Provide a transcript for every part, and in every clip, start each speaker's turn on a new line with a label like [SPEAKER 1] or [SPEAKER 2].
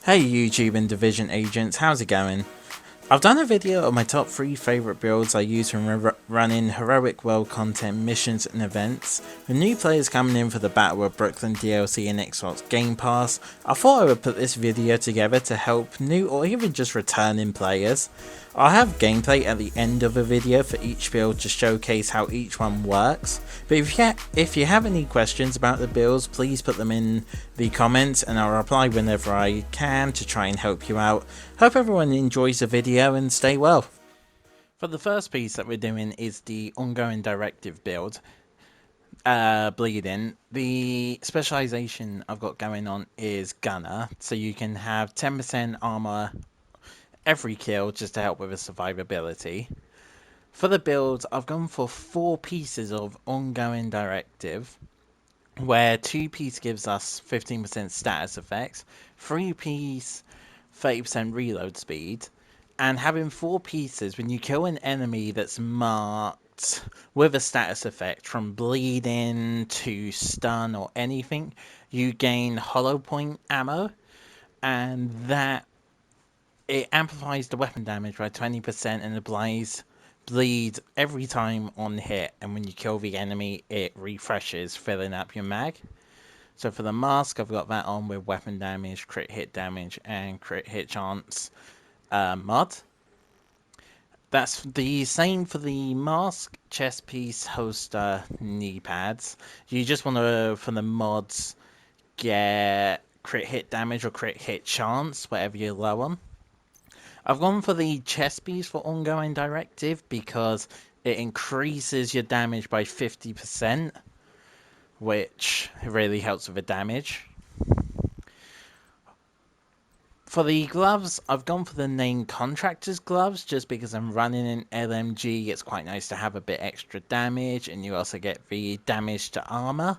[SPEAKER 1] Hey YouTube and Division agents, how's it going? I've done a video of my top 3 favourite builds I use when running Heroic World content missions and events. With new players coming in for the Battle of Brooklyn DLC and Xbox Game Pass, I thought I would put this video together to help new or even just returning players. I'll have gameplay at the end of the video for each build to showcase how each one works, but if you have any questions about the builds, please put them in the comments and I'll reply whenever I can to try and help you out. Hope everyone enjoys the video and stay well. For the first piece that we're doing is the ongoing Directive build. Bleeding. The specialization I've got going on is Gunner, so you can have 10% armor every kill just to help with the survivability. For the build, I've gone for 4 pieces of ongoing Directive, where 2 piece gives us 15% status effects, 3 piece 30% reload speed, and having 4 pieces when you kill an enemy that's marked with a status effect from bleeding to stun or anything, you gain hollow point ammo, and that it amplifies the weapon damage by 20% and applies bleed every time on hit, and when you kill the enemy it refreshes, filling up your mag. So for the mask, I've got that on with weapon damage, crit hit damage, and crit hit chance mod. That's the same for the mask, chest piece, holster, knee pads. You just want to, for the mods, get crit hit damage or crit hit chance, whatever you're low on. I've gone for the chest piece for ongoing Directive because it increases your damage by 50%, which really helps with the damage. For the gloves, I've gone for the named contractor's gloves just because I'm running an LMG. It's quite nice to have a bit extra damage, and you also get the damage to armor.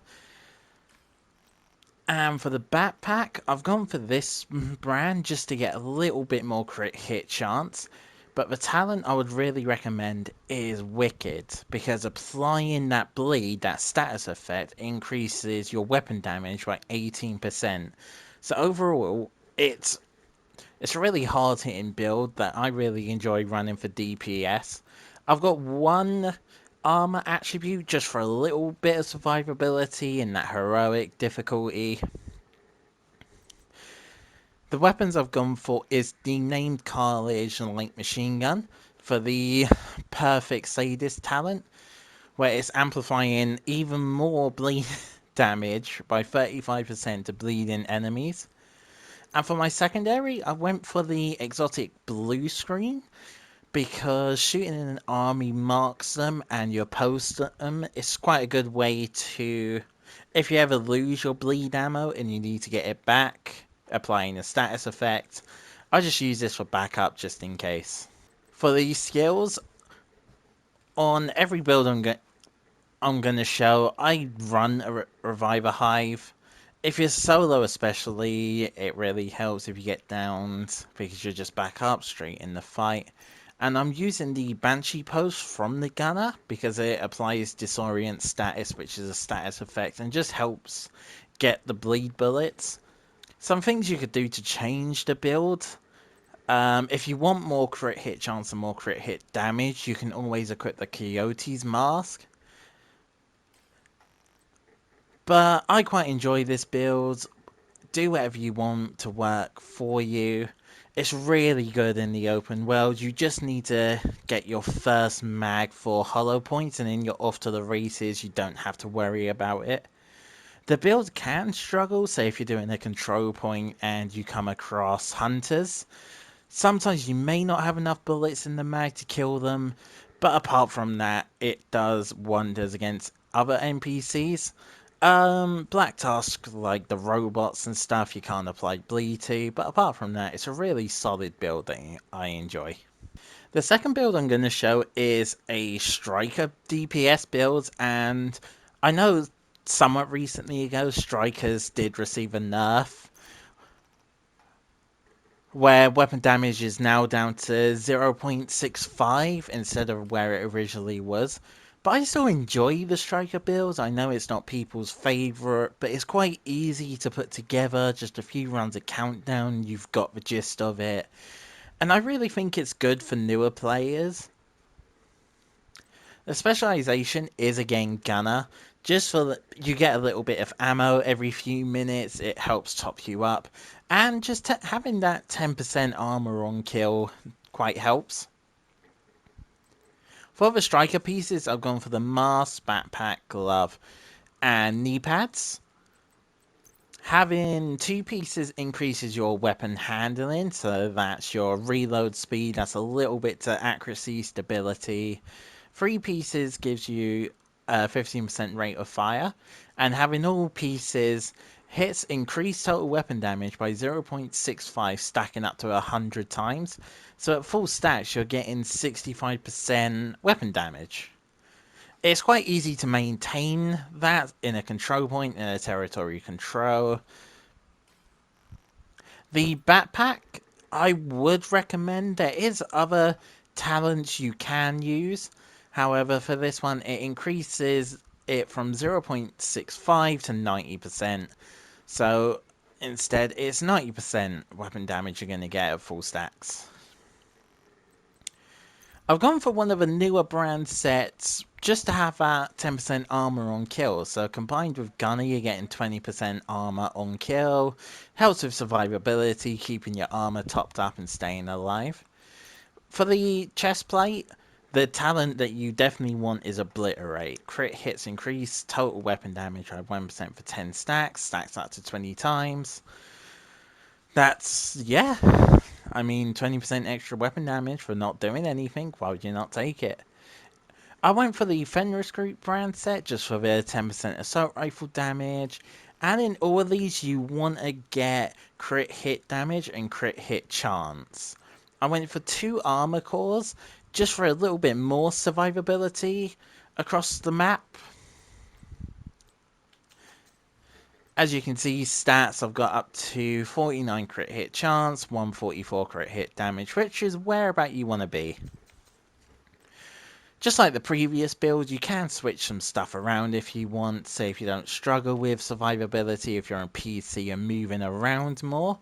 [SPEAKER 1] And for the backpack, I've gone for this brand just to get a little bit more crit hit chance. But the talent I would really recommend is Wicked, because applying that bleed, that status effect, increases your weapon damage by 18%. So overall, it's a really hard hitting build that I really enjoy running for DPS. I've got one armor attribute just for a little bit of survivability in that heroic difficulty. The weapons I've gone for is the named Carnage and light machine gun for the perfect sadist talent, where it's amplifying even more bleed damage by 35% to bleeding enemies. And for my secondary, I went for the exotic blue screen because shooting in an army marks them and you post them. It's quite a good way to, if you ever lose your bleed ammo and you need to get it back, applying a status effect. I just use this for backup just in case. For these skills, on every build I'm going to show, I run a Reviver Hive. If you're solo especially, it really helps if you get downed, because you're just back up straight in the fight. And I'm using the Banshee Post from the Gunner, because it applies Disorient status, which is a status effect, and just helps get the bleed bullets. Some things you could do to change the build. If you want more crit hit chance and more crit hit damage, you can always equip the Coyote's Mask. But I quite enjoy this build. Do whatever you want to work for you. It's really good in the open world. You just need to get your first mag for hollow points and then you're off to the races. You don't have to worry about it. The build can struggle, say if you're doing a control point and you come across hunters. Sometimes you may not have enough bullets in the mag to kill them, but apart from that, it does wonders against other NPCs. Black tasks like the robots and stuff you can't apply bleed to, but apart from that, it's a really solid build that I enjoy. The second build I'm going to show is a Striker DPS build, and I know somewhat recently ago Strikers did receive a nerf, where weapon damage is now down to 0.65 instead of where it originally was. But I still enjoy the striker builds. I know it's not people's favourite, but it's quite easy to put together. Just a few runs of countdown, you've got the gist of it. And I really think it's good for newer players. The specialization is again gunner. Just for you get a little bit of ammo every few minutes. It helps top you up, and just having that 10% armor on kill quite helps. For the striker pieces, I've gone for the mask, backpack, glove, and knee pads. Having 2 pieces increases your weapon handling, so that's your reload speed. That's a little bit to accuracy, stability. 3 pieces gives you a 15% rate of fire, and having all pieces hits increase total weapon damage by 0.65, stacking up to 100 times. So at full stacks, you're getting 65% weapon damage. It's quite easy to maintain that in a control point, in a territory control. The backpack, I would recommend. There is other talents you can use. However, for this one, it increases it from 0.65 to 90%. So instead, it's 90% weapon damage you're going to get at full stacks. I've gone for one of the newer brand sets just to have that 10% armor on kill. So combined with Gunner, you're getting 20% armor on kill. Helps with survivability, keeping your armor topped up and staying alive. For the chest plate, the talent that you definitely want is Obliterate. Crit hits increase total weapon damage by 1% for 10 stacks. Stacks up to 20 times. That's, yeah. I mean, 20% extra weapon damage for not doing anything. Why would you not take it? I went for the Fenris Group brand set just for their 10% assault rifle damage. And in all of these, you want to get crit hit damage and crit hit chance. I went for 2 armor cores just for a little bit more survivability across the map. As you can see, stats, I've got up to 49 crit hit chance, 144 crit hit damage, which is where about you want to be. Just like the previous build, you can switch some stuff around if you want. Say if you don't struggle with survivability, if you're on PC and moving around more,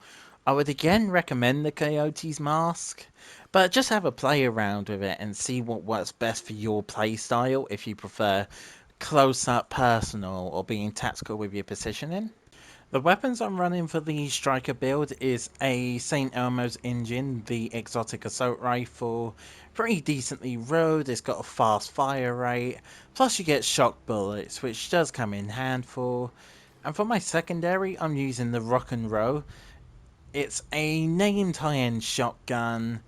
[SPEAKER 1] I would again recommend the Coyote's Mask. But just have a play around with it and see what works best for your playstyle if you prefer close-up personal or being tactical with your positioning. The weapons I'm running for the striker build is a St. Elmo's engine, the exotic assault rifle, pretty decently rode, it's got a fast fire rate, plus you get shock bullets, which does come in handful. And for my secondary, I'm using the Rock and Roll. It's a named high-end shotgun.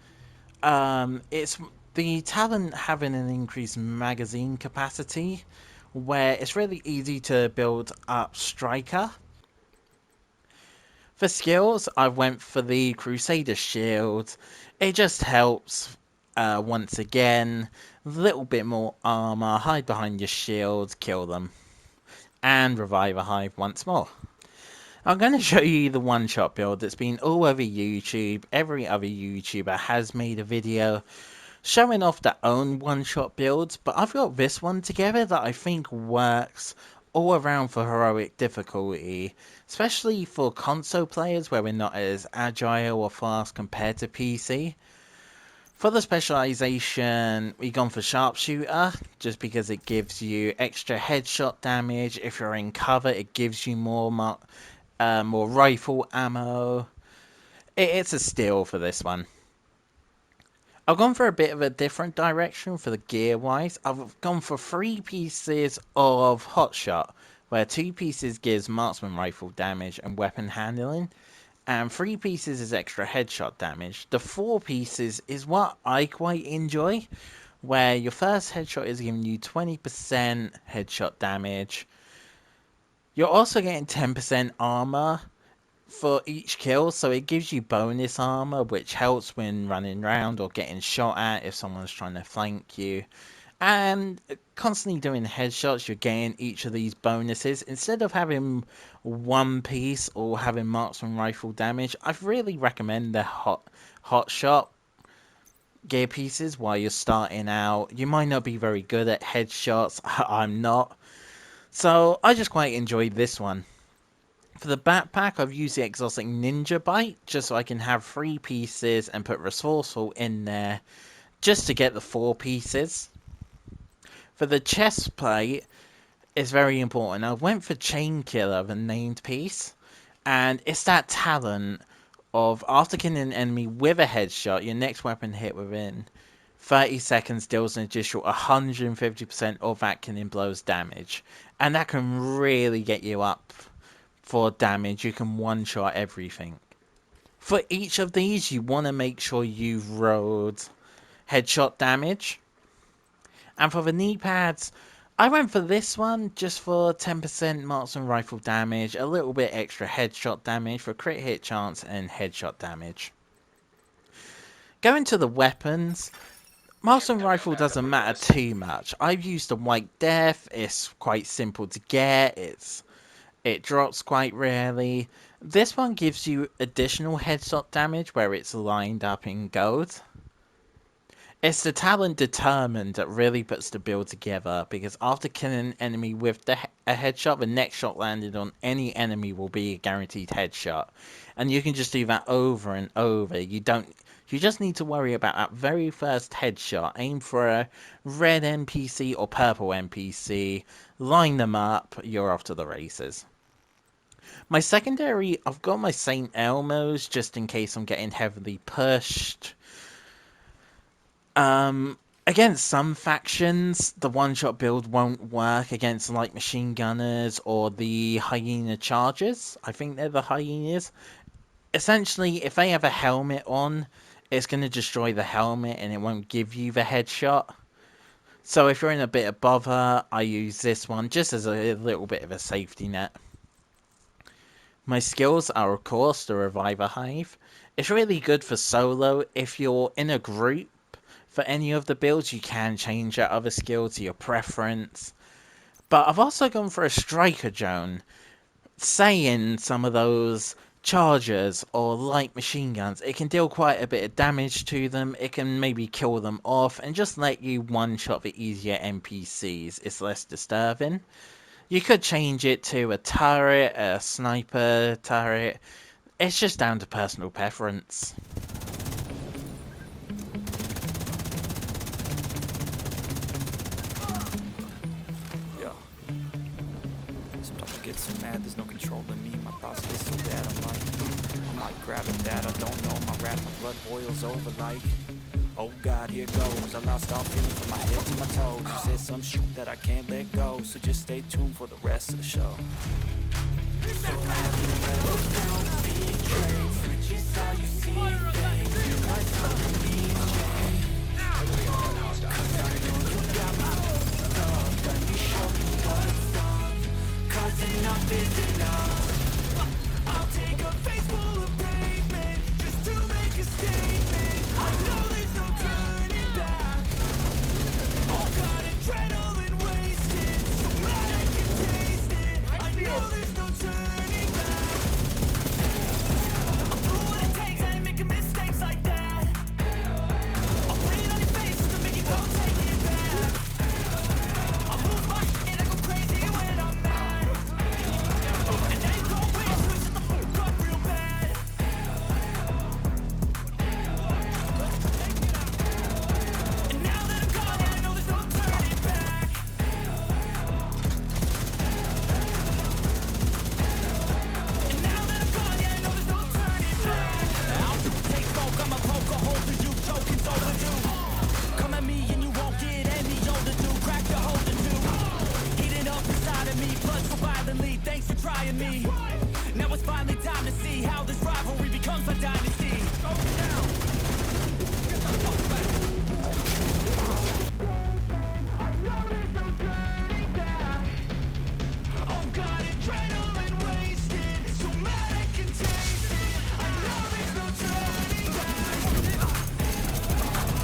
[SPEAKER 1] It's the talent having an increased magazine capacity, where it's really easy to build up striker. For skills, I went for the Crusader Shield. It just helps, once again, a little bit more armor, hide behind your shield, kill them, and revive a hive once more. I'm going to show you the one-shot build that's been all over YouTube. Every other YouTuber has made a video showing off their own one-shot builds, but I've got this one together that I think works all around for heroic difficulty, especially for console players where we're not as agile or fast compared to PC. For the specialization, we've gone for Sharpshooter, just because it gives you extra headshot damage. If you're in cover, it gives you more rifle ammo. It's a steal for this one. I've gone for a bit of a different direction for the gear-wise. I've gone for 3 pieces of Hotshot, where 2 pieces gives marksman rifle damage and weapon handling, and 3 pieces is extra headshot damage. The 4 pieces is what I quite enjoy, where your first headshot is giving you 20% headshot damage. You're also getting 10% armor for each kill, so it gives you bonus armor, which helps when running around or getting shot at if someone's trying to flank you. And constantly doing headshots, you're getting each of these bonuses. Instead of having 1 piece or having marksman rifle damage, I'd really recommend the hot shot. gear pieces while you're starting out. You might not be very good at headshots. I'm not. So I just quite enjoyed this one. For the backpack, I've used the exotic ninja bite just so I can have 3 pieces and put resourceful in there just to get the 4 pieces. For the chest plate, it's very important. I went for chain killer, the named piece, and it's that talent of after killing an enemy with a headshot, your next weapon hit within 30 seconds deals an additional 150% of that killing blow's damage. And that can really get you up for damage. You can one-shot everything. For each of these, you want to make sure you've rolled headshot damage. And for the knee pads, I went for this one just for 10% marksman rifle damage, a little bit extra headshot damage for crit hit chance and headshot damage. Going to the weapons, marksman rifle doesn't matter too much. I've used the White Death, it's quite simple to get, it drops quite rarely. This one gives you additional headshot damage where it's lined up in gold. It's the talent Determined that really puts the build together, because after killing an enemy with a headshot, the next shot landed on any enemy will be a guaranteed headshot. And you can just do that over and over. You just need to worry about that very first headshot. Aim for a red NPC or purple NPC, line them up, you're off to the races. My secondary, I've got my St. Elmo's just in case I'm getting heavily pushed. Against some factions, the one-shot build won't work against light machine gunners or the hyena chargers. I think they're the hyenas. Essentially, if they have a helmet on, it's going to destroy the helmet and it won't give you the headshot. So if you're in a bit of bother, I use this one just as a little bit of a safety net. My skills are, of course, the Reviver Hive. It's really good for solo. If you're in a group, for any of the builds, you can change that other skill to your preference. But I've also gone for a Striker Drone. Saying some of those chargers or light machine guns, it can deal quite a bit of damage to them. It can maybe kill them off and just let you one-shot the easier NPCs. It's less disturbing. You could change it to a turret, a sniper turret. It's just down to personal preference.
[SPEAKER 2] So mad, there's no control in me. My thoughts get so bad, I'm like grabbing that. I don't know, my rap, my blood boils over like, oh God, here goes. I lost all feeling from my head to my toes. You said some shit that I can't let go, so just stay tuned for the rest of the show. Enough is enough. I'll take a face full of pavement just to make a statement. I know there's no turning back. All got adrenaline wasted, so glad I can taste it. I know there's no turning back. I'm through what it takes, I ain't making mistakes like that. I'll put it on your face to make you go take it back. I move my shit, I go crazy when I'm mad. Now it's finally time to see how this rivalry becomes a dynasty. Oh God, adrenaline wasted, so mad I can taste it. I know there's no turning back.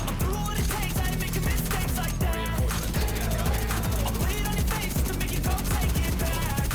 [SPEAKER 2] I'm through what it takes, I ain't making mistakes like that. I'll put it on your face to make you go take it back.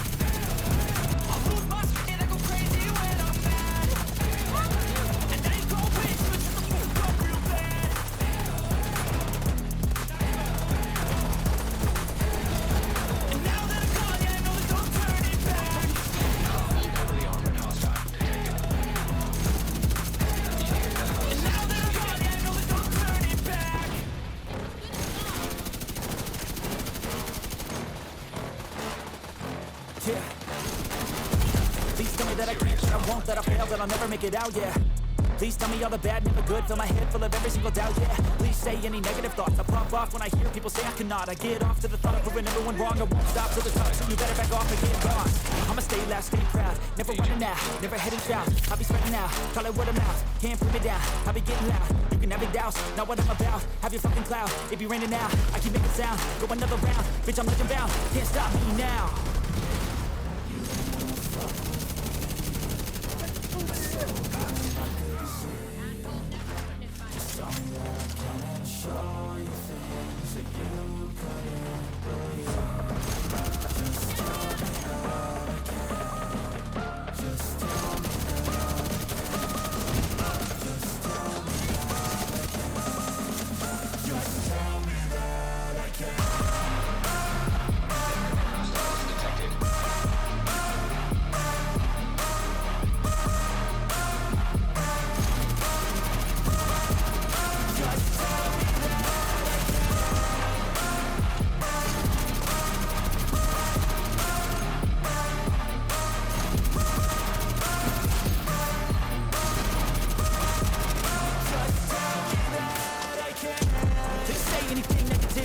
[SPEAKER 2] won't, that I'll fail, that I'll never make it out, yeah. Please tell me all the bad, never good. Fill my head full of every single doubt, yeah. Please say any negative thoughts. I pop off when I hear people say I cannot. I get off to the thought of proving everyone wrong. I won't stop till the top, so you better back off and get lost. I'ma stay loud, stay proud, never running out, never heading south. I'll be spreading out, call it word of mouth. Can't put me down, I'll be getting loud. You can have your doubts, not what I'm about. Have your fucking cloud, it be raining out. I keep making sound, go another round. Bitch, I'm legend bound, can't stop me now.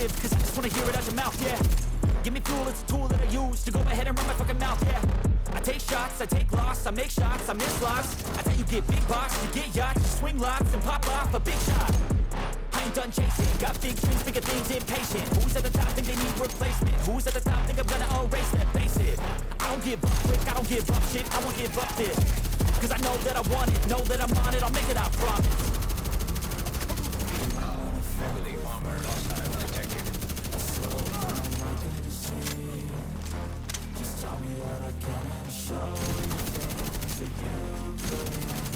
[SPEAKER 2] Cause I just wanna hear it out your mouth, yeah. Give me fuel, it's a tool that I use to go ahead and run my fucking mouth, yeah. I take shots, I take loss, I make shots, I miss lots. I tell you get big box, you get yachts, you swing lots and pop off a big shot. I ain't done chasing, got big dreams, bigger things, impatient. Who's at the top think they need replacement? Who's at the top think I'm gonna erase that, face it. I don't give up quick, I don't give up shit, I won't give up this. Cause I know that I want it, know that I'm on it, I'll make it, I promise.
[SPEAKER 3] Heavily armored hostile detected.
[SPEAKER 2] Just tell me that I can show you things that you couldn't